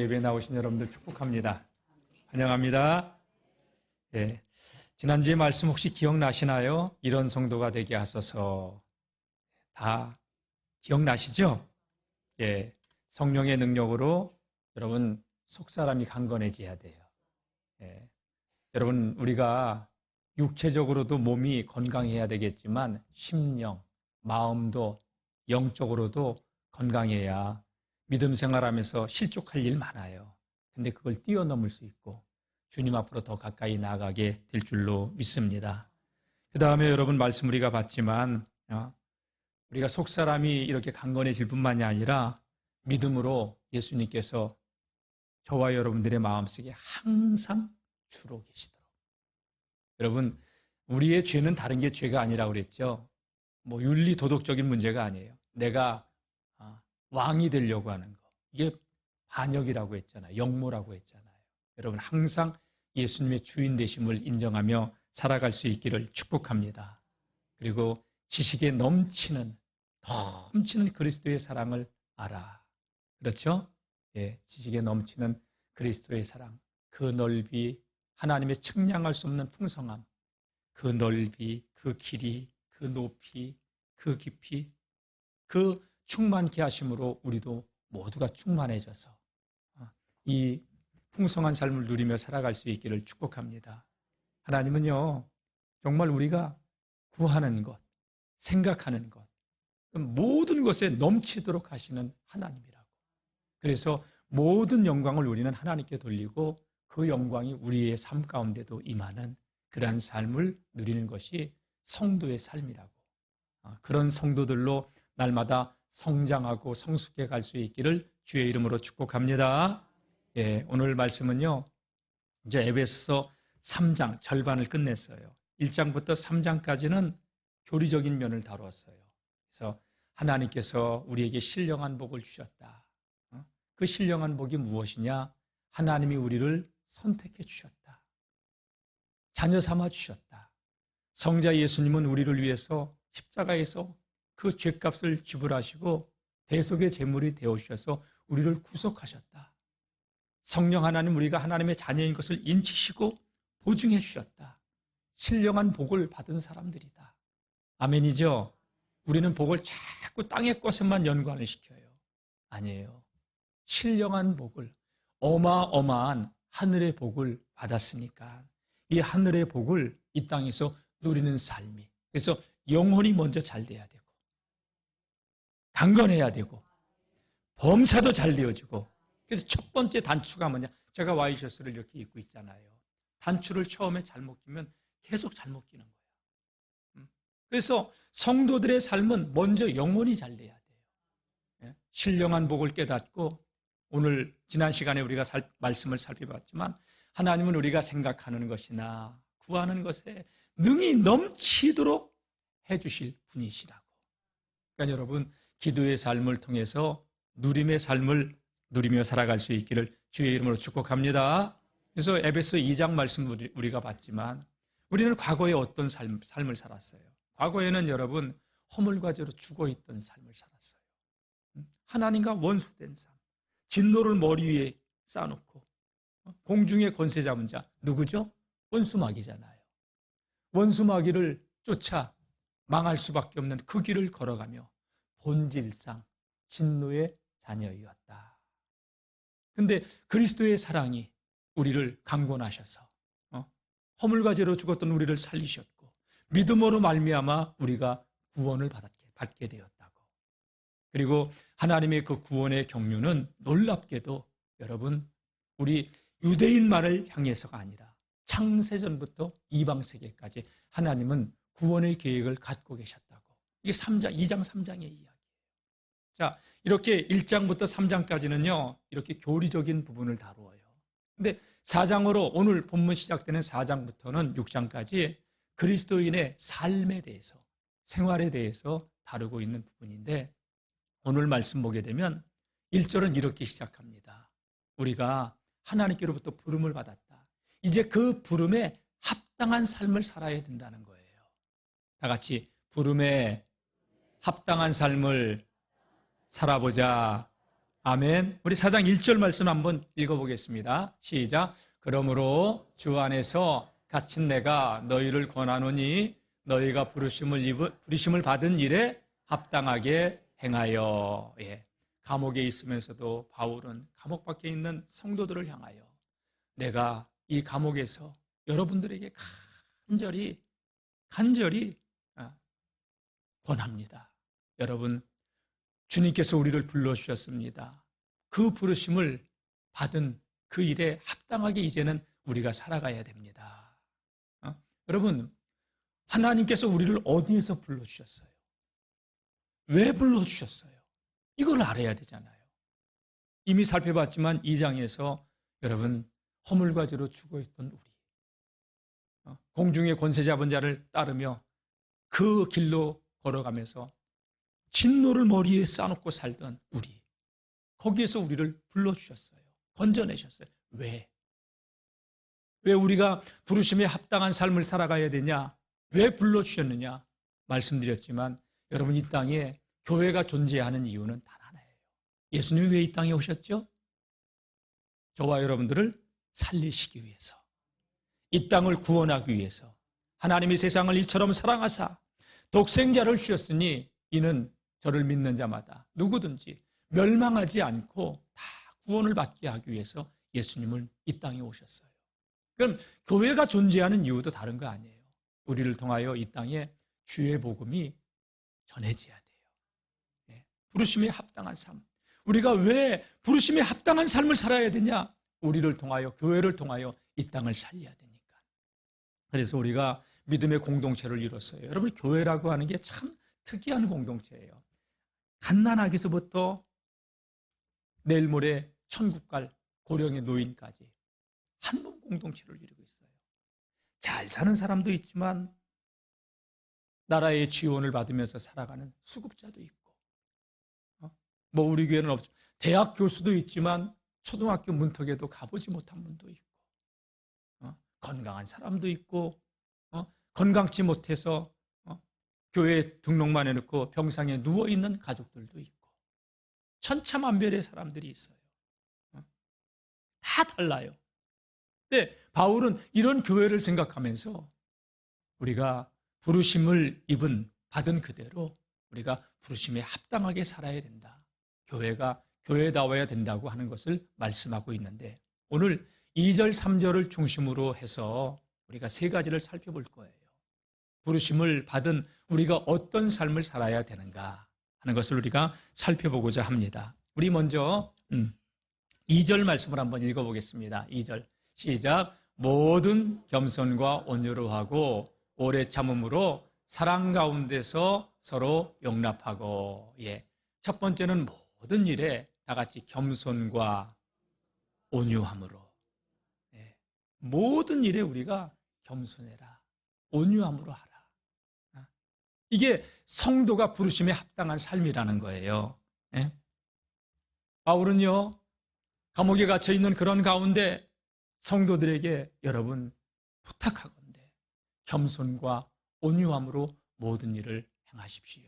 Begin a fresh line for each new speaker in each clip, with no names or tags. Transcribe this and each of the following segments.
예배 나오신 여러분들 축복합니다. 환영합니다. 예, 지난주에 말씀 혹시 기억나시나요? 이런 성도가 되게 하소서. 다 기억나시죠? 예, 성령의 능력으로 여러분 속사람이 강건해져야 돼요. 예, 여러분 우리가 육체적으로도 몸이 건강해야 되겠지만 심령, 마음도 영적으로도 건강해야 믿음 생활하면서 실족할 일 많아요. 근데 그걸 뛰어넘을 수 있고 주님 앞으로 더 가까이 나아가게 될 줄로 믿습니다. 그 다음에 여러분 말씀 우리가 봤지만 우리가 속사람이 이렇게 강건해질 뿐만이 아니라 믿음으로 예수님께서 저와 여러분들의 마음속에 항상 주로 계시도록. 여러분 우리의 죄는 다른 게 죄가 아니라고 그랬죠. 뭐 윤리 도덕적인 문제가 아니에요. 내가 왕이 되려고 하는 거. 이게 반역이라고 했잖아요. 역모라고 했잖아요. 여러분 항상 예수님의 주인 되심을 인정하며 살아갈 수 있기를 축복합니다. 그리고 지식에 넘치는 그리스도의 사랑을 알아. 그렇죠? 예, 지식에 넘치는 그리스도의 사랑. 그 넓이, 하나님의 측량할 수 없는 풍성함. 그 넓이, 그 길이, 그 높이, 그 깊이, 그 충만케 하심으로 우리도 모두가 충만해져서 이 풍성한 삶을 누리며 살아갈 수 있기를 축복합니다. 하나님은요, 정말 우리가 구하는 것, 생각하는 것, 모든 것에 넘치도록 하시는 하나님이라고. 그래서 모든 영광을 우리는 하나님께 돌리고 그 영광이 우리의 삶 가운데도 임하는 그러한 삶을 누리는 것이 성도의 삶이라고. 그런 성도들로 날마다 성장하고 성숙해 갈 수 있기를 주의 이름으로 축복합니다. 예, 오늘 말씀은요, 이제 에베소서 3장 절반을 끝냈어요. 1장부터 3장까지는 교리적인 면을 다루었어요. 그래서 하나님께서 우리에게 신령한 복을 주셨다. 그 신령한 복이 무엇이냐? 하나님이 우리를 선택해 주셨다. 자녀 삼아 주셨다. 성자 예수님은 우리를 위해서 십자가에서 그 죄값을 지불하시고 대속의 제물이 되어주셔서 우리를 구속하셨다. 성령 하나님, 우리가 하나님의 자녀인 것을 인치시고 보증해 주셨다. 신령한 복을 받은 사람들이다. 아멘이죠? 우리는 복을 자꾸 땅의 것에만 연관을 시켜요. 아니에요. 신령한 복을, 어마어마한 하늘의 복을 받았으니까 이 하늘의 복을 이 땅에서 누리는 삶이, 그래서 영혼이 먼저 잘 돼야 되고 강건해야 되고 범사도 잘 되어지고. 그래서 첫 번째 단추가 뭐냐? 제가 와이셔츠를 이렇게 입고 있잖아요. 단추를 처음에 잘못 끼면 계속 잘못 끼는 거예요. 그래서 성도들의 삶은 먼저 영혼이 잘 돼야 돼요. 신령한 복을 깨닫고, 오늘 지난 시간에 우리가 말씀을 살펴봤지만 하나님은 우리가 생각하는 것이나 구하는 것에 능히 넘치도록 해주실 분이시라고. 그러니까 여러분, 기도의 삶을 통해서 누림의 삶을 누리며 살아갈 수 있기를 주의 이름으로 축복합니다. 그래서 에베소 2장 말씀 우리가 봤지만 우리는 과거에 어떤 삶을 살았어요? 과거에는 여러분 허물과 죄로 죽어있던 삶을 살았어요. 하나님과 원수된 삶, 진노를 머리 위에 쌓아놓고 공중의 권세 잡은 자 누구죠? 원수마귀잖아요. 원수마귀를 쫓아 망할 수밖에 없는 그 길을 걸어가며 본질상 진노의 자녀였다. 그런데 그리스도의 사랑이 우리를 강권하셔서 허물과 죄로 죽었던 우리를 살리셨고 믿음으로 말미암아 우리가 구원을 받게 되었다고. 그리고 하나님의 그 구원의 경륜은 놀랍게도 여러분 우리 유대인만을 향해서가 아니라 창세전부터 이방세계까지 하나님은 구원의 계획을 갖고 계셨다고. 이게 2장 3장의 이야기예요. 자, 이렇게 1장부터 3장까지는요 이렇게 교리적인 부분을 다루어요. 근데 4장으로 오늘 본문 시작되는 4장부터는 6장까지 그리스도인의 삶에 대해서, 생활에 대해서 다루고 있는 부분인데, 오늘 말씀 보게 되면 1절은 이렇게 시작합니다. 우리가 하나님께로부터 부름을 받았다. 이제 그 부름에 합당한 삶을 살아야 된다는 거예요. 다 같이 부름에 합당한 삶을 살아보자. 아멘. 우리 4장 1절 말씀 한번 읽어보겠습니다. 시작. 그러므로 주 안에서 갇힌 내가 너희를 권하노니 너희가 부르심을 받은 일에 합당하게 행하여. 예. 감옥에 있으면서도 바울은 감옥 밖에 있는 성도들을 향하여 내가 이 감옥에서 여러분들에게 간절히 권합니다. 여러분, 주님께서 우리를 불러주셨습니다. 그 부르심을 받은 그 일에 합당하게 이제는 우리가 살아가야 됩니다. 여러분, 하나님께서 우리를 어디에서 불러주셨어요? 왜 불러주셨어요? 이걸 알아야 되잖아요. 이미 살펴봤지만 2장에서 여러분, 허물과지로 죽어있던 우리, 공중의 권세 잡은 자를 따르며 그 길로 걸어가면서 진노를 머리에 쌓아놓고 살던 우리, 거기에서 우리를 불러주셨어요. 건져내셨어요. 왜? 왜 우리가 부르심에 합당한 삶을 살아가야 되냐? 왜 불러주셨느냐? 말씀드렸지만 여러분, 이 땅에 교회가 존재하는 이유는 단 하나예요. 예수님이 왜 이 땅에 오셨죠? 저와 여러분들을 살리시기 위해서, 이 땅을 구원하기 위해서 하나님이 세상을 이처럼 사랑하사 독생자를 주셨으니 이는 저를 믿는 자마다 누구든지 멸망하지 않고 다 구원을 받게 하기 위해서 예수님은 이 땅에 오셨어요. 그럼 교회가 존재하는 이유도 다른 거 아니에요. 우리를 통하여 이 땅에 주의 복음이 전해져야 돼요. 부르심에 합당한 삶. 우리가 왜 부르심에 합당한 삶을 살아야 되냐? 우리를 통하여, 교회를 통하여 이 땅을 살려야 되니까. 그래서 우리가 믿음의 공동체를 이뤘어요. 여러분, 교회라고 하는 게 참 특이한 공동체예요. 갓난아기서부터 내일 모레 천국 갈 고령의 노인까지 한 번 공동체를 이루고 있어요. 잘 사는 사람도 있지만 나라의 지원을 받으면서 살아가는 수급자도 있고, 뭐 우리 교회는 없죠. 대학 교수도 있지만 초등학교 문턱에도 가보지 못한 분도 있고, 건강한 사람도 있고, 건강치 못해서 교회 등록만 해놓고 병상에 누워있는 가족들도 있고, 천차만별의 사람들이 있어요. 다 달라요. 근데 바울은 이런 교회를 생각하면서 우리가 부르심을 받은 그대로 우리가 부르심에 합당하게 살아야 된다. 교회가 교회다워야 된다고 하는 것을 말씀하고 있는데, 오늘 2절, 3절을 중심으로 해서 우리가 세 가지를 살펴볼 거예요. 부르심을 받은 우리가 어떤 삶을 살아야 되는가 하는 것을 우리가 살펴보고자 합니다. 우리 먼저 2절 말씀을 한번 읽어보겠습니다. 2절 시작. 모든 겸손과 온유로 하고 오래 참음으로 사랑 가운데서 서로 용납하고. 첫 번째는 모든 일에 다 같이 겸손과 온유함으로. 모든 일에 우리가 겸손해라, 온유함으로 하라. 이게 성도가 부르심에 합당한 삶이라는 거예요. 바울은요, 감옥에 갇혀 있는 그런 가운데 성도들에게 여러분 부탁하건대 겸손과 온유함으로 모든 일을 행하십시오.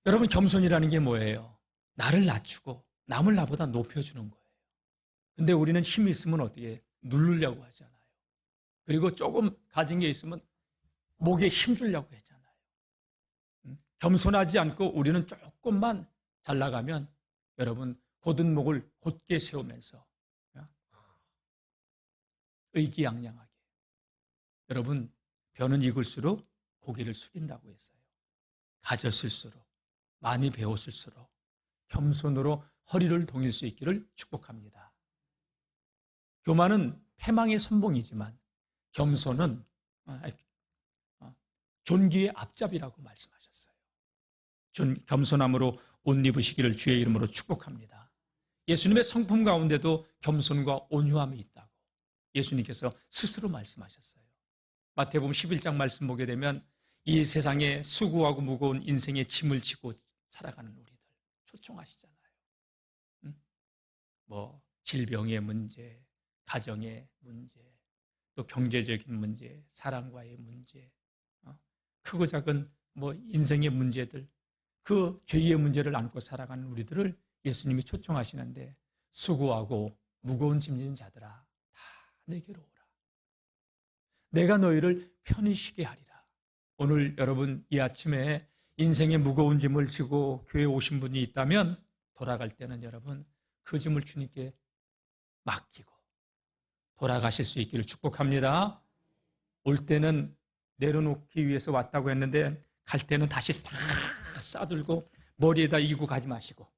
여러분, 겸손이라는 게 뭐예요? 나를 낮추고 남을 나보다 높여주는 거예요. 근데 우리는 힘이 있으면 어떻게 누르려고 하잖아요. 그리고 조금 가진 게 있으면 목에 힘 주려고 했잖아요. 겸손하지 않고 우리는 조금만 잘 나가면 여러분 곧은 목을 곧게 세우면서 의기양양하게, 여러분 벼는 익을수록 고개를 숙인다고 했어요. 가졌을수록, 많이 배웠을수록 겸손으로 허리를 동일 수 있기를 축복합니다. 교만은 패망의 선봉이지만 겸손은 존귀의 앞잡이라고 말씀하셨어요. 겸손함으로 옷 입으시기를 주의 이름으로 축복합니다. 예수님의 성품 가운데도 겸손과 온유함이 있다고 예수님께서 스스로 말씀하셨어요. 마태복음 11장 말씀 보게 되면 이 세상에 수고하고 무거운 인생의 짐을 지고 살아가는 우리들 초청하시잖아요. 뭐 질병의 문제, 가정의 문제, 또 경제적인 문제, 사랑과의 문제, 크고 작은 뭐 인생의 문제들, 그 죄의 문제를 안고 살아가는 우리들을 예수님이 초청하시는데 수고하고 무거운 짐진 자들아 다 내게로 오라. 내가 너희를 편히 쉬게 하리라. 오늘 여러분 이 아침에 인생의 무거운 짐을 지고 교회에 오신 분이 있다면 돌아갈 때는 여러분 그 짐을 주님께 맡기고 돌아가실 수 있기를 축복합니다. 올 때는 내려놓기 위해서 왔다고 했는데 갈 때는 다시 싹 싸들고 머리에다 이고 가지 마시고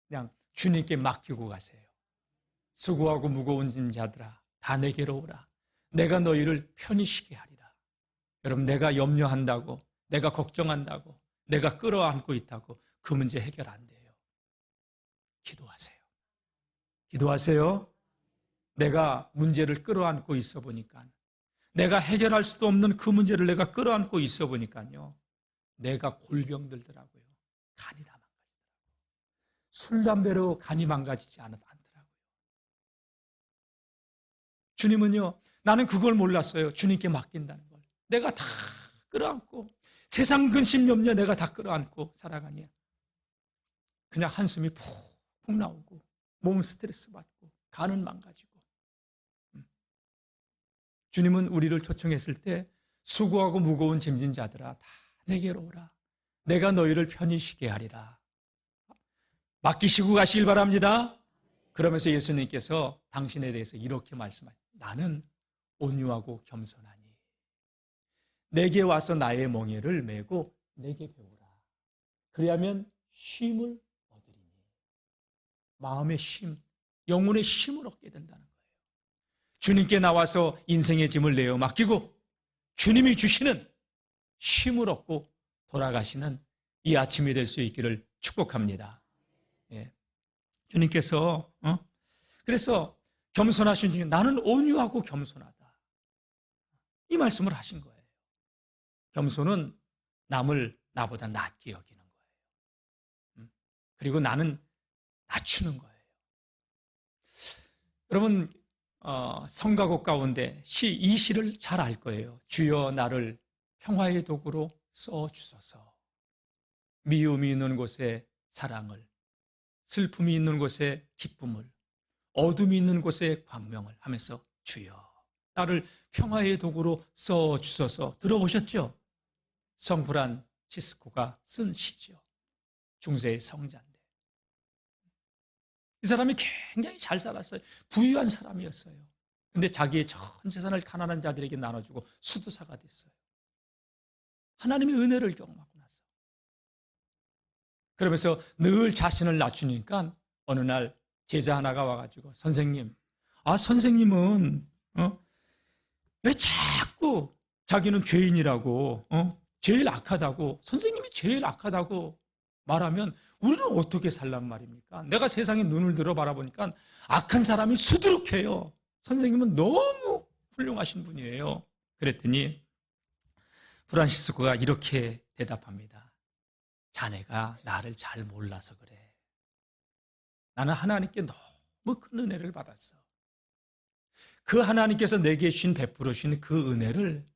그냥 주님께 맡기고 가세요. 수고하고 무거운 짐 자들아 다 내게로 오라. 내가 너희를 편히 쉬게 하리라. 여러분 내가 염려한다고 내가 걱정한다고 내가 끌어안고 있다고 그 문제 해결 안 돼요. 기도하세요. 기도하세요. 내가 문제를 끌어안고 있어 보니까 내가 해결할 수도 없는 그 문제를 내가 끌어안고 있어 보니까요. 내가 골병 들더라고요. 간이 다 망가지더라고요. 술, 담배로 간이 망가지지 않더라고요. 주님은요. 나는 그걸 몰랐어요. 주님께 맡긴다는 걸. 내가 다 끌어안고 세상 근심 염려 내가 다 끌어안고 살아가니 그냥 한숨이 푹푹 나오고 몸 스트레스 받고 간은 망가지고 주님은 우리를 초청했을 때 수고하고 무거운 짐진 자들아 다 내게로 오라. 내가 너희를 편히 쉬게 하리라. 맡기시고 가시길 바랍니다. 그러면서 예수님께서 당신에 대해서 이렇게 말씀하십니다. 나는 온유하고 겸손하니 내게 와서 나의 멍에를 메고 내게 배우라. 그리하면 쉼을 얻으리니 마음의 쉼, 영혼의 쉼을 얻게 된다는 거예요. 주님께 나와서 인생의 짐을 내어 맡기고 주님이 주시는 쉼을 얻고 돌아가시는 이 아침이 될 수 있기를 축복합니다. 예. 주님께서 그래서 겸손하신 중에 나는 온유하고 겸손하다. 이 말씀을 하신 거예요. 겸손은 남을 나보다 낮게 여기는 거예요. 그리고 나는 낮추는 거예요. 여러분 성가곡 가운데 이 시를 잘 알 거예요. 주여 나를 평화의 도구로 써주소서. 미움이 있는 곳에 사랑을, 슬픔이 있는 곳에 기쁨을, 어둠이 있는 곳에 광명을 하면서 주여 나를 평화의 도구로 써주소서. 들어보셨죠? 성프란치스코가 쓴 시죠. 중세의 성자인데 이 사람이 굉장히 잘 살았어요. 부유한 사람이었어요. 근데 자기의 전 재산을 가난한 자들에게 나눠주고 수도사가 됐어요. 하나님의 은혜를 경험하고 나서 그러면서 늘 자신을 낮추니까 어느 날 제자 하나가 와가지고 선생님, 선생님은 왜 자꾸 자기는 죄인이라고 제일 악하다고 선생님이 제일 악하다고 말하면 우리는 어떻게 살란 말입니까? 내가 세상에 눈을 들어 바라보니까 악한 사람이 수두룩해요. 선생님은 너무 훌륭하신 분이에요. 그랬더니 프란시스코가 이렇게 대답합니다. 자네가 나를 잘 몰라서 그래. 나는 하나님께 너무 큰 은혜를 받았어. 그 하나님께서 내게 베풀어 주신 그 은혜를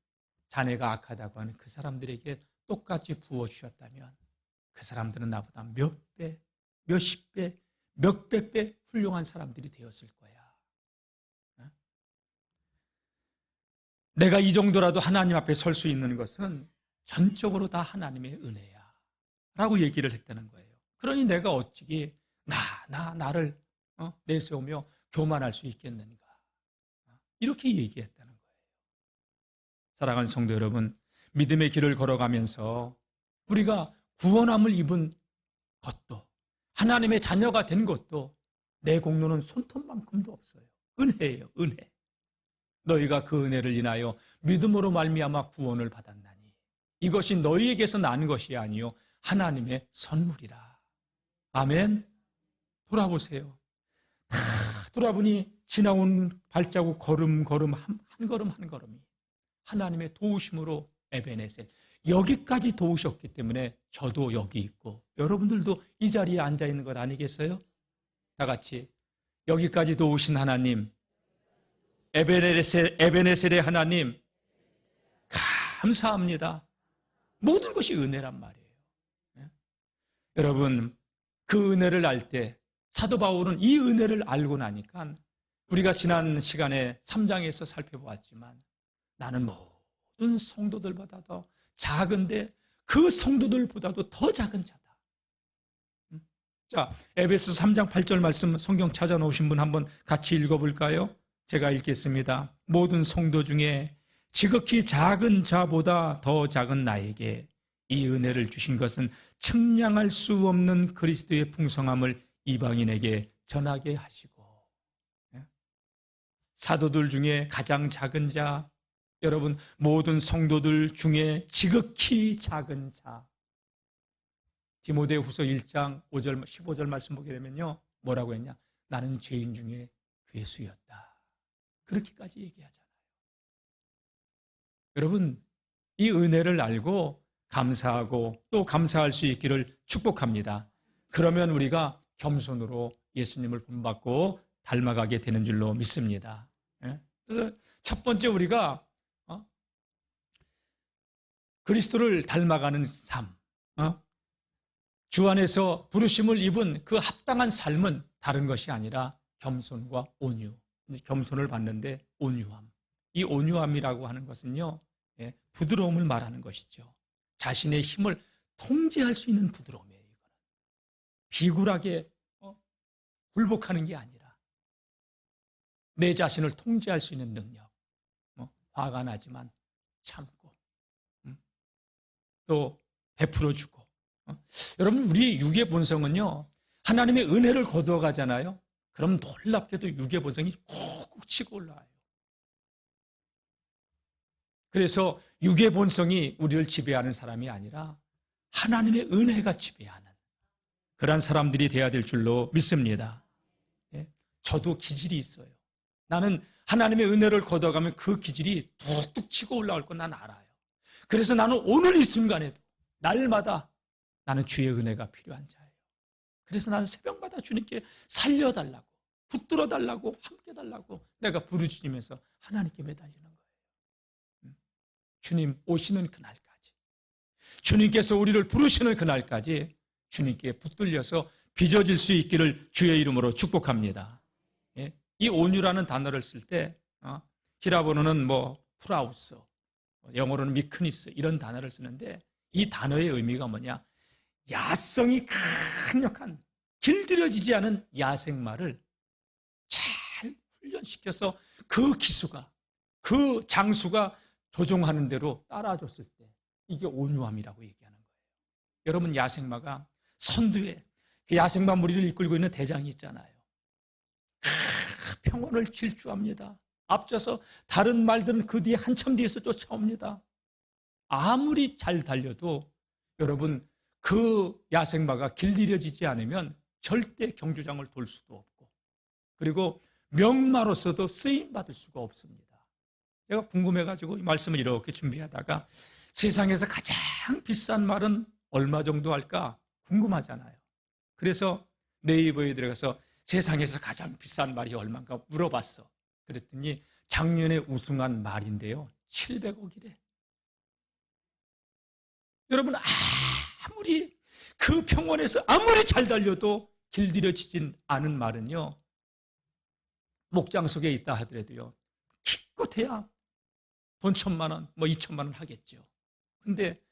자네가 악하다고 하는 그 사람들에게 똑같이 부어주셨다면 그 사람들은 나보다 몇 배, 몇십 배, 몇백 배 훌륭한 사람들이 되었을 거야. 내가 이 정도라도 하나님 앞에 설 수 있는 것은 전적으로 다 하나님의 은혜야 라고 얘기를 했다는 거예요. 그러니 내가 어찌기 나를 내세우며 교만할 수 있겠는가 이렇게 얘기했다는 거예요. 사랑하는 성도 여러분, 믿음의 길을 걸어가면서 우리가 구원함을 입은 것도 하나님의 자녀가 된 것도 내 공로는 손톱만큼도 없어요. 은혜예요. 은혜. 너희가 그 은혜를 인하여 믿음으로 말미암아 구원을 받았나니 이것이 너희에게서 난 것이 아니요 하나님의 선물이라. 아멘. 돌아보세요. 다 돌아보니 지나온 발자국 걸음 한 걸음 한 걸음이 하나님의 도우심으로 에베네셀 여기까지 도우셨기 때문에 저도 여기 있고 여러분들도 이 자리에 앉아 있는 것 아니겠어요? 다 같이 여기까지 도우신 하나님, 에베네셀의 하나님 감사합니다. 모든 것이 은혜란 말이에요. 여러분, 그 은혜를 알 때 사도 바울은 이 은혜를 알고 나니까 우리가 지난 시간에 3장에서 살펴보았지만 나는 모든 성도들보다도 작은데 그 성도들보다도 더 작은 자다. 자, 에베소 3장 8절 말씀 성경 찾아놓으신 분 한번 같이 읽어볼까요? 제가 읽겠습니다. 모든 성도 중에 지극히 작은 자보다 더 작은 나에게 이 은혜를 주신 것은 측량할 수 없는 그리스도의 풍성함을 이방인에게 전하게 하시고, 사도들 중에 가장 작은 자, 여러분 모든 성도들 중에 지극히 작은 자. 디모데후서 1장 5절 15절 말씀 보게 되면요, 뭐라고 했냐? 나는 죄인 중에 괴수였다. 그렇게까지 얘기하잖아요. 여러분, 이 은혜를 알고 감사하고 또 감사할 수 있기를 축복합니다. 그러면 우리가 겸손으로 예수님을 본받고 닮아가게 되는 줄로 믿습니다. 그래서 첫 번째 우리가 그리스도를 닮아가는 삶, 주 안에서 부르심을 입은 그 합당한 삶은 다른 것이 아니라 겸손과 온유. 겸손을 받는데 온유함. 이 온유함이라고 하는 것은요, 부드러움을 말하는 것이죠. 자신의 힘을 통제할 수 있는 부드러움이에요. 이거는 비굴하게 굴복하는 게 아니라 내 자신을 통제할 수 있는 능력. 화가 나지만 참고 또 베풀어주고. 여러분, 우리의 육의 본성은요, 하나님의 은혜를 거두어 가잖아요. 그럼 놀랍게도 육의 본성이 꾹꾹 치고 올라와요. 그래서 육의 본성이 우리를 지배하는 사람이 아니라 하나님의 은혜가 지배하는 그러한 사람들이 되어야 될 줄로 믿습니다. 저도 기질이 있어요. 나는 하나님의 은혜를 거둬가면 그 기질이 뚝뚝 치고 올라올 건 난 알아요. 그래서 나는 오늘 이 순간에도 날마다 나는 주의 은혜가 필요한 자예요. 그래서 나는 새벽마다 주님께 살려달라고, 붙들어달라고, 함께 달라고 내가 부르짖으면서 하나님께 매달리는 거예요. 주님 오시는 그날까지, 주님께서 우리를 부르시는 그날까지 주님께 붙들려서 빚어질 수 있기를 주의 이름으로 축복합니다. 이 온유라는 단어를 쓸 때 히라보로는 프라우스, 영어로는 미크니스 이런 단어를 쓰는데 이 단어의 의미가 뭐냐? 야성이 강력한, 길들여지지 않은 야생마를 잘 훈련시켜서 그 기수가, 그 장수가 조종하는 대로 따라줬을 때 이게 온유함이라고 얘기하는 거예요. 여러분, 야생마가 선두에 그 야생마 무리를 이끌고 있는 대장이 있잖아요. 평온을 질주합니다. 앞서서 다른 말들은 그 뒤에 한참 뒤에서 쫓아옵니다. 아무리 잘 달려도 여러분, 그 야생마가 길들여지지 않으면 절대 경주장을 돌 수도 없고, 그리고 명마로서도 쓰임받을 수가 없습니다. 제가 궁금해가지고 이 말씀을 이렇게 준비하다가 세상에서 가장 비싼 말은 얼마 정도 할까 궁금하잖아요. 그래서 네이버에 들어가서 세상에서 가장 비싼 말이 얼마인가 물어봤어. 그랬더니 작년에 우승한 말인데요, 700억이래. 여러분, 아무리 그 평원에서 아무리 잘 달려도 길들여지진 않은 말은요, 목장 속에 있다 하더라도요, 기껏해야 돈 1,000만 원, 2,000만 원 하겠죠. 근데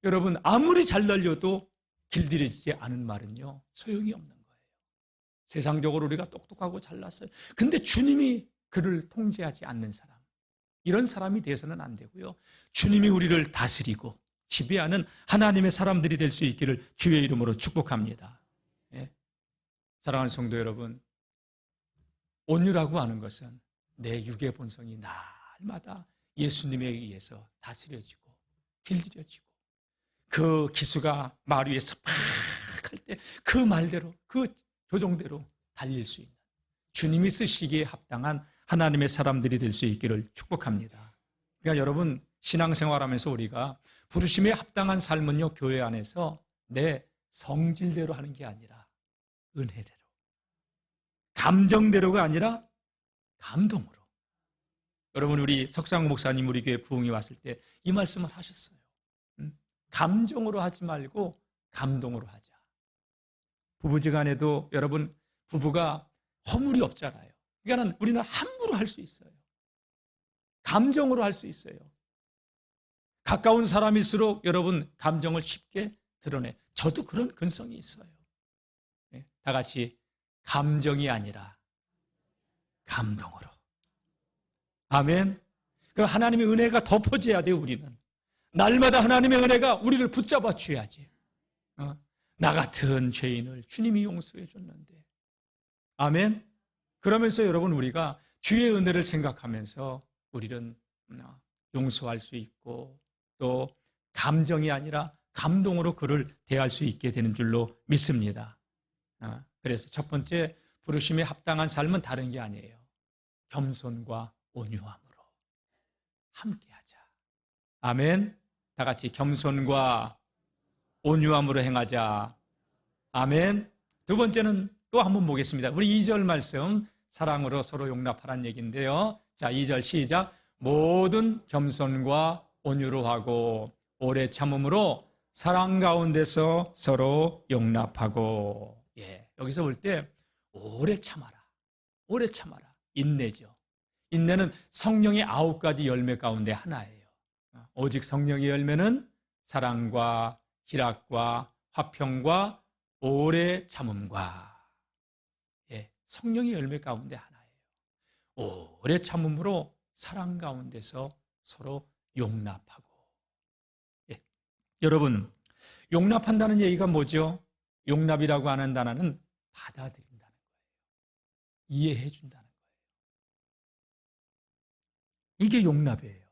여러분, 아무리 잘 달려도 길들여지지 않은 말은요, 소용이 없는 거예요. 세상적으로 우리가 똑똑하고 잘났어요. 근데 주님이 그를 통제하지 않는 사람, 이런 사람이 돼서는 안 되고요, 주님이 우리를 다스리고 지배하는 하나님의 사람들이 될 수 있기를 주의 이름으로 축복합니다. 사랑하는 성도 여러분, 온유라고 하는 것은 내 육의 본성이 날마다 예수님에 의해서 다스려지고 길들여지고, 그 기수가 말 위에서 팍 할 때 그 말대로, 그 조종대로 달릴 수 있는 주님이 쓰시기에 합당한 하나님의 사람들이 될 수 있기를 축복합니다. 그러니까 여러분, 신앙생활하면서 우리가 부르심에 합당한 삶은요, 교회 안에서 내 성질대로 하는 게 아니라 은혜대로, 감정대로가 아니라 감동으로. 여러분, 우리 석상 목사님 우리 교회 부흥이 왔을 때 이 말씀을 하셨어요. 감정으로 하지 말고 감동으로 하자. 부부지간에도 여러분 부부가 허물이 없잖아요. 그러니까 우리는 함부로 할 수 있어요. 감정으로 할 수 있어요. 가까운 사람일수록 여러분 감정을 쉽게 드러내. 저도 그런 근성이 있어요. 다 같이 감정이 아니라 감동으로. 아멘. 그럼 하나님의 은혜가 덮어져야 돼요. 우리는 날마다 하나님의 은혜가 우리를 붙잡아 줘야지. 나 같은 죄인을 주님이 용서해 줬는데. 아멘. 그러면서 여러분 우리가 주의 은혜를 생각하면서 우리는 용서할 수 있고 또 감정이 아니라 감동으로 그를 대할 수 있게 되는 줄로 믿습니다. 그래서 첫 번째 부르심에 합당한 삶은 다른 게 아니에요. 겸손과 온유함으로 함께하자. 아멘. 다 같이 겸손과 온유함으로 행하자. 아멘. 두 번째는 또 한번 보겠습니다. 우리 2절 말씀 사랑으로 서로 용납하라는 얘기인데요. 자, 2절 시작. 모든 겸손과 온유로 하고 오래 참음으로 사랑 가운데서 서로 용납하고. 여기서 볼 때 오래 참아라. 오래 참아라. 인내죠. 인내는 성령의 9가지 열매 가운데 하나예요. 오직 성령의 열매는 사랑과 희락과 화평과 오래 참음과 성령의 열매 가운데 하나예요. 오래 참음으로 사랑 가운데서 서로 용납하고. 여러분, 용납한다는 얘기가 뭐죠? 용납이라고 하는 단어는 받아들인다는 거예요. 이해해 준다는 거예요. 이게 용납이에요.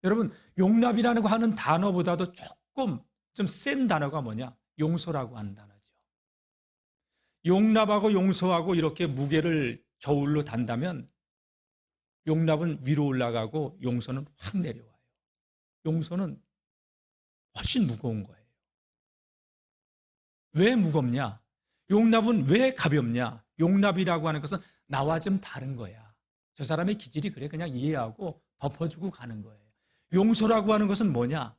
여러분, 용납이라는 거 하는 단어보다도 조금 좀 센 단어가 뭐냐? 용서라고 하는 단어죠. 용납하고 용서하고 이렇게 무게를 저울로 단다면 용납은 위로 올라가고 용서는 확 내려와요. 용서는 훨씬 무거운 거예요. 왜 무겁냐? 용납은 왜 가볍냐? 용납이라고 하는 것은 나와 좀 다른 거야. 저 사람의 기질이 그래. 그냥 이해하고 덮어주고 가는 거예요. 용서라고 하는 것은 뭐냐?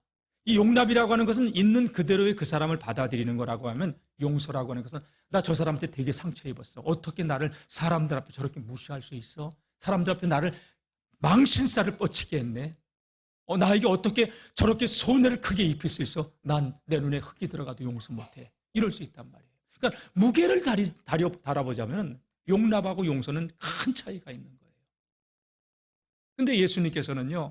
이 용납이라고 하는 것은 있는 그대로의 그 사람을 받아들이는 거라고 하면 용서라고 하는 것은 나 저 사람한테 되게 상처 입었어. 어떻게 나를 사람들 앞에 저렇게 무시할 수 있어? 사람들 앞에 나를 망신살을 뻗치게 했네. 나에게 어떻게 저렇게 손해를 크게 입힐 수 있어? 난 내 눈에 흙이 들어가도 용서 못해. 이럴 수 있단 말이에요. 그러니까 무게를 달아보자면 용납하고 용서는 큰 차이가 있는 거예요. 근데 예수님께서는요,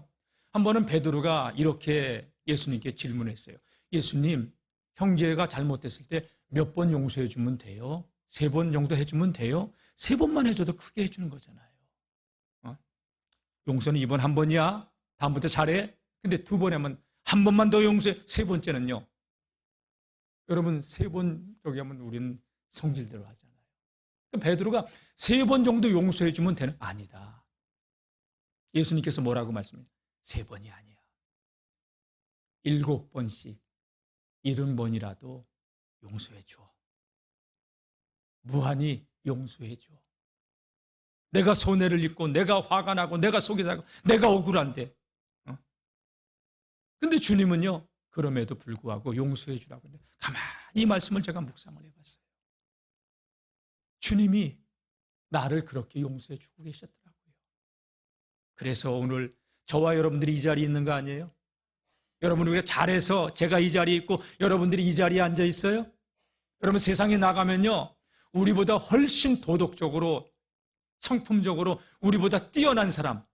한 번은 베드로가 이렇게 예수님께 질문했어요. 예수님, 형제가 잘못됐을 때 몇 번 용서해 주면 돼요? 3번 정도 해주면 돼요? 3번만 해줘도 크게 해주는 거잖아요. 용서는 이번 한 번이야. 다음부터 잘해. 근데 2번 하면 한 번만 더 용서해. 3번째는요. 여러분 3번 저기 하면 우리는 성질대로 하잖아요. 베드로가 3번 정도 용서해 주면 되는? 아니다. 예수님께서 뭐라고 말씀해요? 3번이 아니야. 7번씩 70번이라도 용서해 줘. 무한히 용서해 줘. 내가 손해를 입고 내가 화가 나고 내가 속이 상하고 내가 억울한데. 근데 주님은요, 그럼에도 불구하고 용서해 주라고 했는데 가만히 이 말씀을 제가 묵상을 해봤어요. 주님이 나를 그렇게 용서해 주고 계셨더라고요. 그래서 오늘 저와 여러분들이 이 자리에 있는 거 아니에요? 여러분 우리가 잘해서 제가 이 자리에 있고 여러분들이 이 자리에 앉아 있어요? 여러분 세상에 나가면요, 우리보다 훨씬 도덕적으로 성품적으로 우리보다 뛰어난 사람,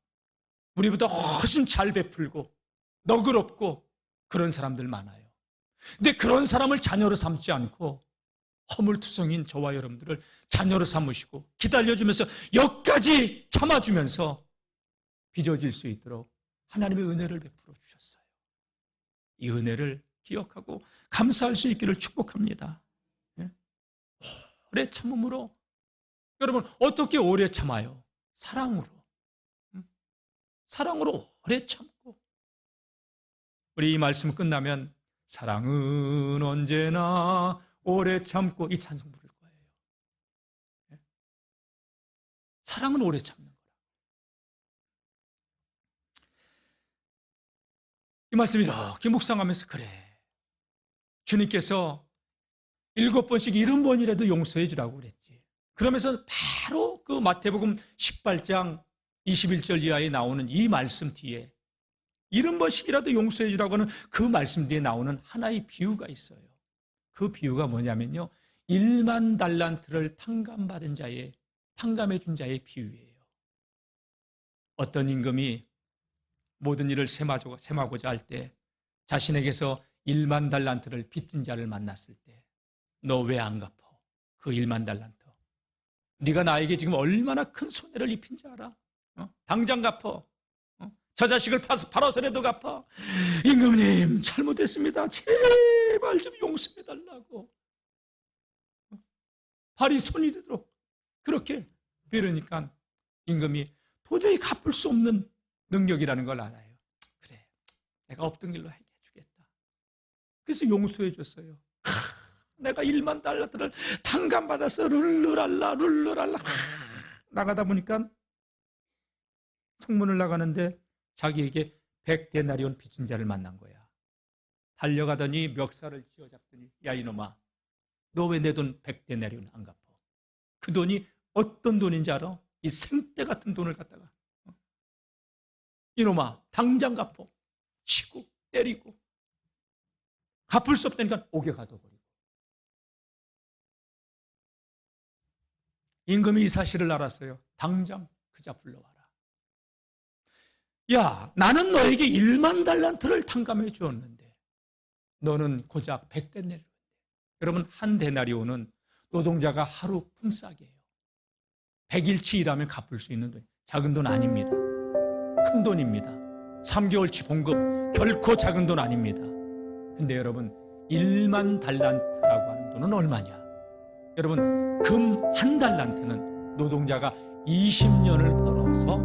우리보다 훨씬 잘 베풀고 너그럽고 그런 사람들 많아요. 근데 그런 사람을 자녀로 삼지 않고 허물투성인 저와 여러분들을 자녀로 삼으시고 기다려주면서 여기까지 참아주면서 빚어질 수 있도록 하나님의 은혜를 베풀어 주셨어요. 이 은혜를 기억하고 감사할 수 있기를 축복합니다. 오래 참음으로. 여러분 어떻게 오래 참아요? 사랑으로. 사랑으로 오래 참고. 우리 이 말씀 끝나면 사랑은 언제나 오래 참고 이 찬송 부를 거예요. 사랑은 오래 참는 거라. 이 말씀 이렇게 묵상하면서 그래, 주님께서 7번씩 70번이라도 용서해 주라고 그랬지. 그러면서 바로 그 마태복음 18장 21절 이하에 나오는 이 말씀 뒤에 70번씩이라도 용서해 주라고 하는 그 말씀 뒤에 나오는 하나의 비유가 있어요. 그 비유가 뭐냐면요, 1만 달란트를 탕감해 준 자의 비유예요. 어떤 임금이 모든 일을 셈하고자 할 때 자신에게서 1만 달란트를 빚진 자를 만났을 때 너 왜 안 갚어? 그 1만 달란트. 네가 나에게 지금 얼마나 큰 손해를 입힌 줄 알아? 당장 갚어. 저 자식을 팔아서라도 갚아. 임금님, 잘못했습니다. 제발 좀 용서해달라고. 발이 손이 되도록 그렇게 빌으니까 임금이 도저히 갚을 수 없는 능력이라는 걸 알아요. 그래, 내가 없던 길로 해주겠다. 그래서 용서해 줬어요. 내가 1만 달러를 탕감받아서 룰루랄라 나가다 보니까 성문을 나가는데 자기에게 100데나리온 빚진 자를 만난 거야. 달려가더니 멱살을 쥐어잡더니 야 이놈아, 너 왜 내 돈 100데나리온 안 갚어? 그 돈이 어떤 돈인지 알아? 이 생떼 같은 돈을 갖다가 이놈아 당장 갚어. 치고 때리고 갚을 수 없다니까 옥에 가둬버리고. 임금이 이 사실을 알았어요. 당장 그 자 불러와라. 야, 나는 너에게 1만 달란트를 탕감해 주었는데 너는 고작 100데나리온. 여러분, 한 데나리온은 노동자가 하루 품삯이에요. 100일치 일하면 갚을 수 있는 돈. 작은 돈 아닙니다. 큰 돈입니다. 3개월치 봉급 결코 작은 돈 아닙니다. 근데 여러분, 1만 달란트라고 하는 돈은 얼마냐? 여러분, 금 한 달란트는 노동자가 20년을 벌어서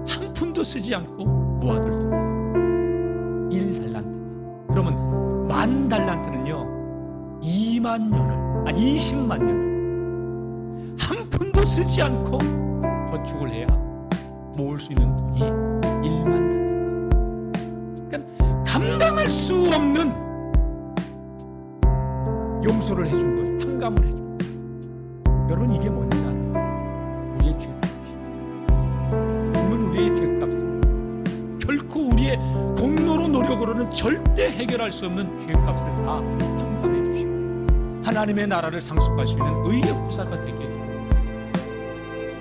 한 푼도 쓰지 않고 모아둘 돈이에요. 1달란트가. 그러면 만 달란트는요, 2만 년을, 아니 20만 년을 한 푼도 쓰지 않고 저축을 해야 모을 수 있는 돈이 1만 달란트. 그러니까 감당할 수 없는 용서를 해준 거예요. 탕감을 해준 거예요. 여러분, 이게 뭔지 알아요? 우리의 죄값입니다. 이건 우리의 죄값입니다. 결코 우리의 공로로 노력으로는 절대 해결할 수 없는 죄값을 다 탕감해 주시고 하나님의 나라를 상속할 수 있는 의의 후사가 되게 해주고,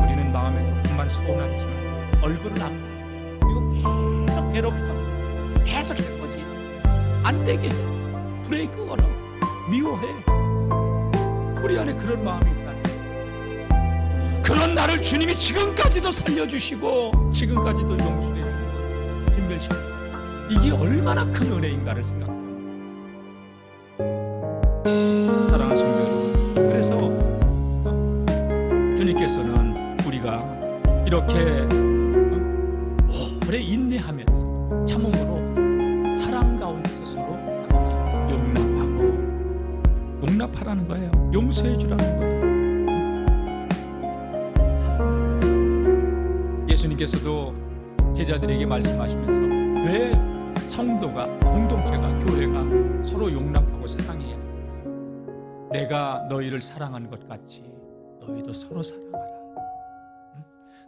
우리는 마음에 조금만 서운하지만 얼굴은 안 그리고 계속 괴롭혀 계속 해보지 안 되게 해. 브레이크 걸어. 미워해. 우리 안에 그런 마음이 있다. 그런 나를 주님이 지금까지도 살려주시고 지금까지도 용서해주시고 진멸시키시고, 이게 얼마나 큰 은혜인가를 생각해요. 사랑하는 성도 여러분, 그래서 주님께서는 우리가 이렇게 오래 인내하면서 참음으로 사랑 가운데서 서로 용납하라는 거예요. 용서해 주라는 거예요. 예수님께서도 제자들에게 말씀하시면서 왜 성도가, 공동체가, 교회가 서로 용납하고 사랑해야 돼? 내가 너희를 사랑한 것 같이 너희도 서로 사랑하라.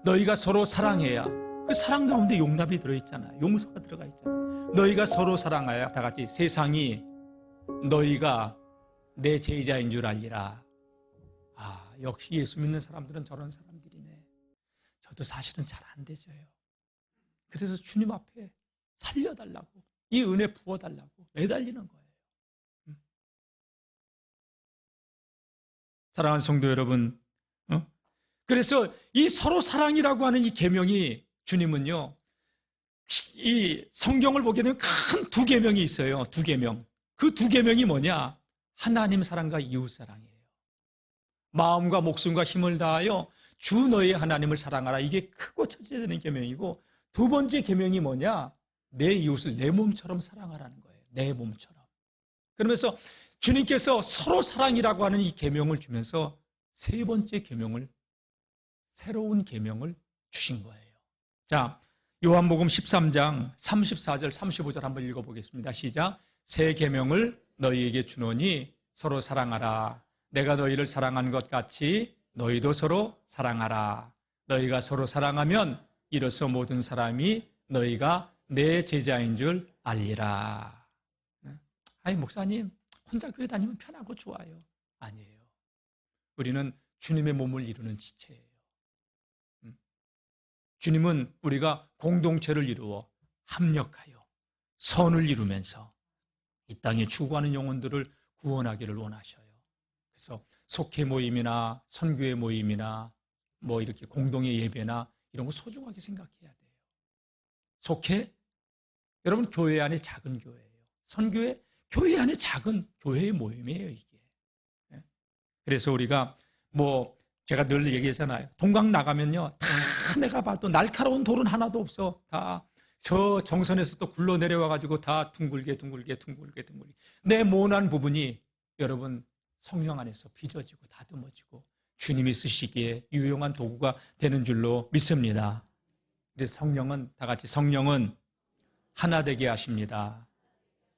너희가 서로 사랑해야 그 사랑 가운데 용납이 들어있잖아요. 용서가 들어가 있잖아요. 너희가 서로 사랑하여 다 같이 세상이 너희가 내 제자인 줄 알리라. 아, 역시 예수 믿는 사람들은 저런 사람들이네. 저도 사실은 잘 안 되져요. 그래서 주님 앞에 살려달라고, 이 은혜 부어달라고 매달리는 거예요. 사랑하는 성도 여러분, 그래서 이 서로 사랑이라고 하는 이 계명이, 주님은요, 이 성경을 보게 되면 큰 두 계명이 있어요. 두 계명. 그 두 계명이 뭐냐? 하나님 사랑과 이웃 사랑이에요. 마음과 목숨과 힘을 다하여 주 너의 하나님을 사랑하라. 이게 크고 첫째 되는 계명이고, 두 번째 계명이 뭐냐? 내 이웃을 내 몸처럼 사랑하라는 거예요. 내 몸처럼. 그러면서 주님께서 서로 사랑이라고 하는 이 계명을 주면서 세 번째 계명을, 새로운 계명을 주신 거예요. 자, 요한복음 13장 34절 35절 한번 읽어보겠습니다. 시작. 새 계명을 너희에게 주노니 서로 사랑하라. 내가 너희를 사랑한 것 같이 너희도 서로 사랑하라. 너희가 서로 사랑하면 이로써 모든 사람이 너희가 내 제자인 줄 알리라. 아니, 목사님, 혼자 교회 다니면 편하고 좋아요. 아니에요. 우리는 주님의 몸을 이루는 지체예요. 주님은 우리가 공동체를 이루어 합력하여 선을 이루면서 이 땅에 죽어가는 영혼들을 구원하기를 원하셔요. 그래서 속회 모임이나 선교회 모임이나 뭐 이렇게 공동의 예배나 이런 거 소중하게 생각해야 돼요. 속회? 여러분, 교회 안에 작은 교회예요. 선교회? 교회 안에 작은 교회의 모임이에요, 이게. 그래서 우리가 제가 늘 얘기하잖아요. 동강 나가면요, 다 내가 봐도 날카로운 돌은 하나도 없어. 다 저 정선에서 또 굴러 내려와가지고 다 둥글게. 내 모난 부분이 여러분 성령 안에서 빚어지고 다듬어지고 주님이 쓰시기에 유용한 도구가 되는 줄로 믿습니다. 그래서 성령은 다 같이 성령은 하나 되게 하십니다.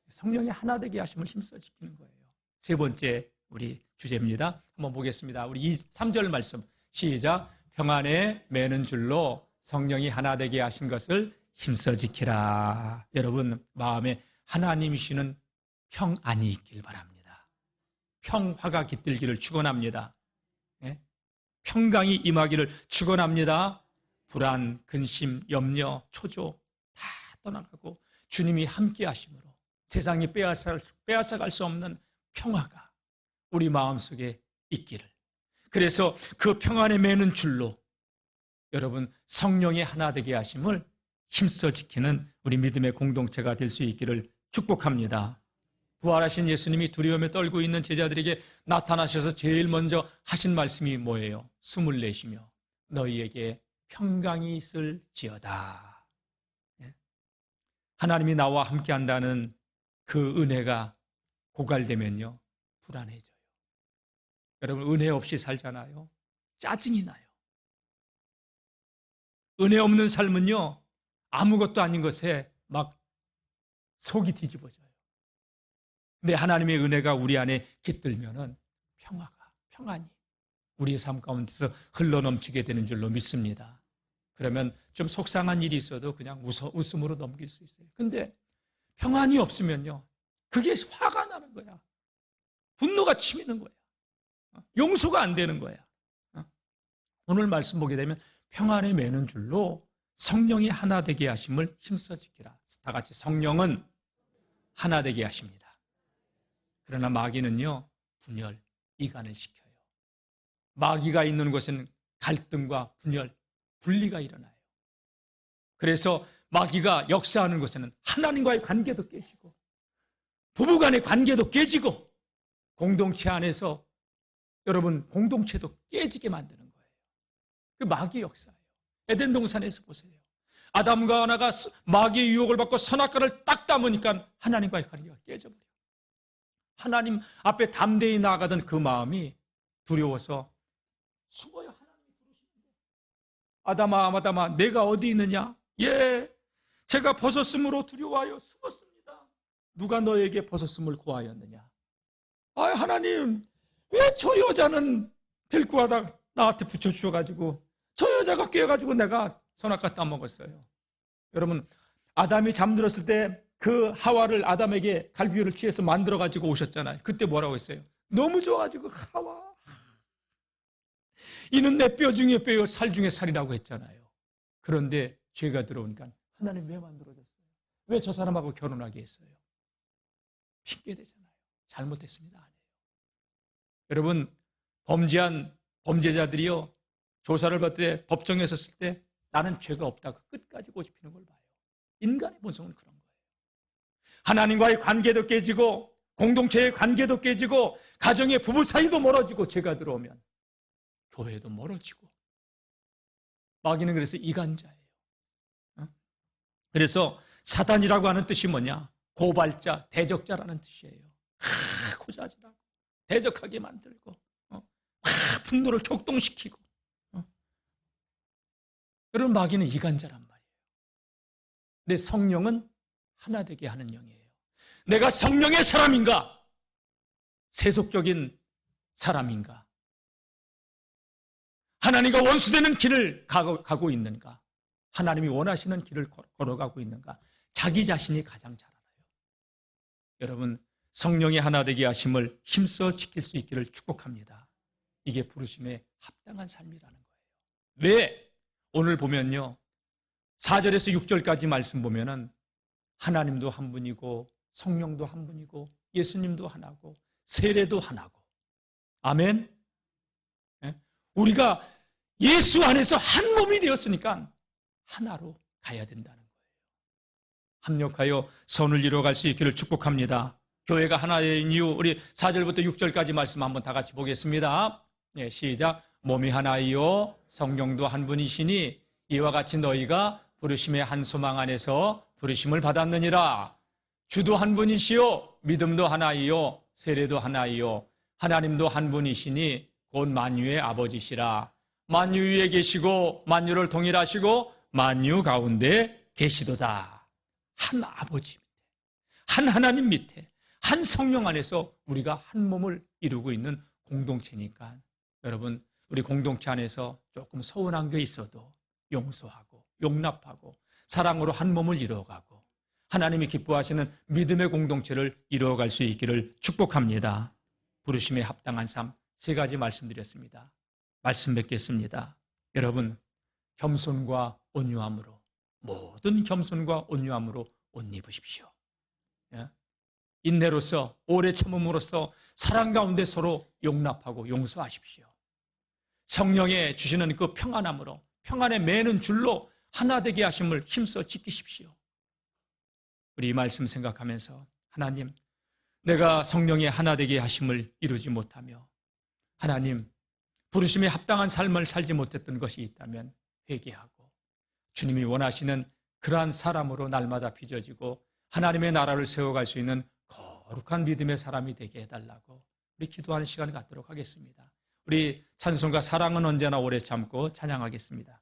성령이 하나 되게 하심을 힘써 지키는 거예요. 세 번째 우리 주제입니다. 한번 보겠습니다. 우리 3절 말씀 시작. 평안에 매는 줄로 성령이 하나 되게 하신 것을 힘써 지키라. 여러분 마음에 하나님이시는 평안이 있길 바랍니다. 평화가 깃들기를 축원합니다. 평강이 임하기를 축원합니다. 불안, 근심, 염려, 초조 다 떠나가고 주님이 함께 하심으로 세상이 빼앗아갈 수 없는 평화가 우리 마음속에 있기를. 그래서 그 평안에 매는 줄로 여러분 성령의 하나 되게 하심을 힘써 지키는 우리 믿음의 공동체가 될 수 있기를 축복합니다. 부활하신 예수님이 두려움에 떨고 있는 제자들에게 나타나셔서 제일 먼저 하신 말씀이 뭐예요? 숨을 내쉬며 너희에게 평강이 있을지어다. 하나님이 나와 함께 한다는 그 은혜가 고갈되면요 불안해져요. 여러분 은혜 없이 살잖아요. 짜증이 나요. 은혜 없는 삶은요 아무것도 아닌 것에 막 속이 뒤집어져요. 근데 하나님의 은혜가 우리 안에 깃들면은 평안이 우리의 삶 가운데서 흘러넘치게 되는 줄로 믿습니다. 그러면 좀 속상한 일이 있어도 그냥 웃음으로 넘길 수 있어요. 근데 평안이 없으면요 그게 화가 나는 거야. 분노가 치미는 거야. 용서가 안 되는 거야. 오늘 말씀 보게 되면 평안에 매는 줄로 성령이 하나 되게 하심을 힘써 지키라. 다 같이 성령은 하나 되게 하십니다. 그러나 마귀는요 분열, 이간을 시켜요. 마귀가 있는 곳에는 갈등과 분열, 분리가 일어나요. 그래서 마귀가 역사하는 곳에는 하나님과의 관계도 깨지고 부부간의 관계도 깨지고 공동체 안에서 여러분 공동체도 깨지게 만드는 거예요. 그 마귀의 역사예요. 에덴 동산에서 보세요. 아담과 하나가 마귀의 유혹을 받고 선악과를 딱 따먹으니까 하나님과의 관계가 깨져버려요. 하나님 앞에 담대히 나아가던 그 마음이 두려워서 숨어요. 하나님이 부르시는데 아담아 내가 어디 있느냐? 예, 제가 벗었으므로 두려워하여 숨었습니다. 누가 너에게 벗었음을 고하였느냐? 아 하나님 왜 저 여자는 데리고 와다 나한테 붙여주셔가지고 저 여자가 깨어가지고 내가 선악과 따먹었어요. 여러분 아담이 잠들었을 때 그 하와를 아담에게 갈비뼈를 취해서 만들어가지고 오셨잖아요. 그때 뭐라고 했어요? 너무 좋아가지고 하와 이는 내 뼈 중에 뼈요 살 중에 살이라고 했잖아요. 그런데 죄가 들어오니까 하나님 왜 만들어줬어요? 왜 저 사람하고 결혼하게 했어요? 핑계대잖아요. 잘못했습니다. 아니에요. 여러분 범죄한 범죄자들이요 조사를 받을 때 법정에 섰을 때 나는 죄가 없다고 끝까지 고집피는 걸 봐요. 인간의 본성은 그런 거예요. 하나님과의 관계도 깨지고 공동체의 관계도 깨지고 가정의 부부 사이도 멀어지고 죄가 들어오면 교회도 멀어지고 마귀는 그래서 이간자예요. 그래서 사단이라고 하는 뜻이 뭐냐? 고발자, 대적자라는 뜻이에요. 고자질하고 대적하게 만들고 분노를 격동시키고 여러분 마귀는 이간자란 말이에요. 내 성령은 하나 되게 하는 영이에요. 내가 성령의 사람인가? 세속적인 사람인가? 하나님과 원수되는 길을 가고 있는가? 하나님이 원하시는 길을 걸어가고 있는가? 자기 자신이 가장 잘 알아요. 여러분, 성령의 하나 되게 하심을 힘써 지킬 수 있기를 축복합니다. 이게 부르심에 합당한 삶이라는 거예요. 왜? 오늘 보면요, 4절에서 6절까지 말씀 보면은 하나님도 한 분이고 성령도 한 분이고 예수님도 하나고 세례도 하나고. 아멘. 우리가 예수 안에서 한 몸이 되었으니까 하나로 가야 된다는 거예요. 합력하여 선을 이루어갈 수 있기를 축복합니다. 교회가 하나인 이유, 우리 4절부터 6절까지 말씀 한번 다 같이 보겠습니다. 네, 시작. 몸이 하나이요 성령도 한 분이시니 이와 같이 너희가 부르심의 한 소망 안에서 부르심을 받았느니라. 주도 한 분이시요 믿음도 하나이요 세례도 하나이요 하나님도 한 분이시니 곧 만유의 아버지시라. 만유 위에 계시고 만유를 통일하시고 만유 가운데 계시도다. 한 아버지 밑에, 한 하나님 밑에, 한 성령 안에서 우리가 한 몸을 이루고 있는 공동체니까 여러분, 우리 공동체 안에서 조금 서운한 게 있어도 용서하고 용납하고 사랑으로 한 몸을 이루어가고 하나님이 기뻐하시는 믿음의 공동체를 이루어갈 수 있기를 축복합니다. 부르심에 합당한 삶 3가지 말씀드렸습니다. 말씀 맺겠습니다. 여러분, 겸손과 온유함으로, 모든 겸손과 온유함으로 옷 입으십시오. 인내로서, 오래 참음으로써 사랑 가운데 서로 용납하고 용서하십시오. 성령의 주시는 그 평안함으로, 평안에 매는 줄로 하나 되게 하심을 힘써 지키십시오. 우리 이 말씀 생각하면서 하나님, 내가 성령의 하나 되게 하심을 이루지 못하며 하나님, 부르심에 합당한 삶을 살지 못했던 것이 있다면 회개하고 주님이 원하시는 그러한 사람으로 날마다 빚어지고 하나님의 나라를 세워갈 수 있는 거룩한 믿음의 사람이 되게 해달라고 우리 기도하는 시간을 갖도록 하겠습니다. 우리 찬송가 사랑은 언제나 오래 참고 찬양하겠습니다.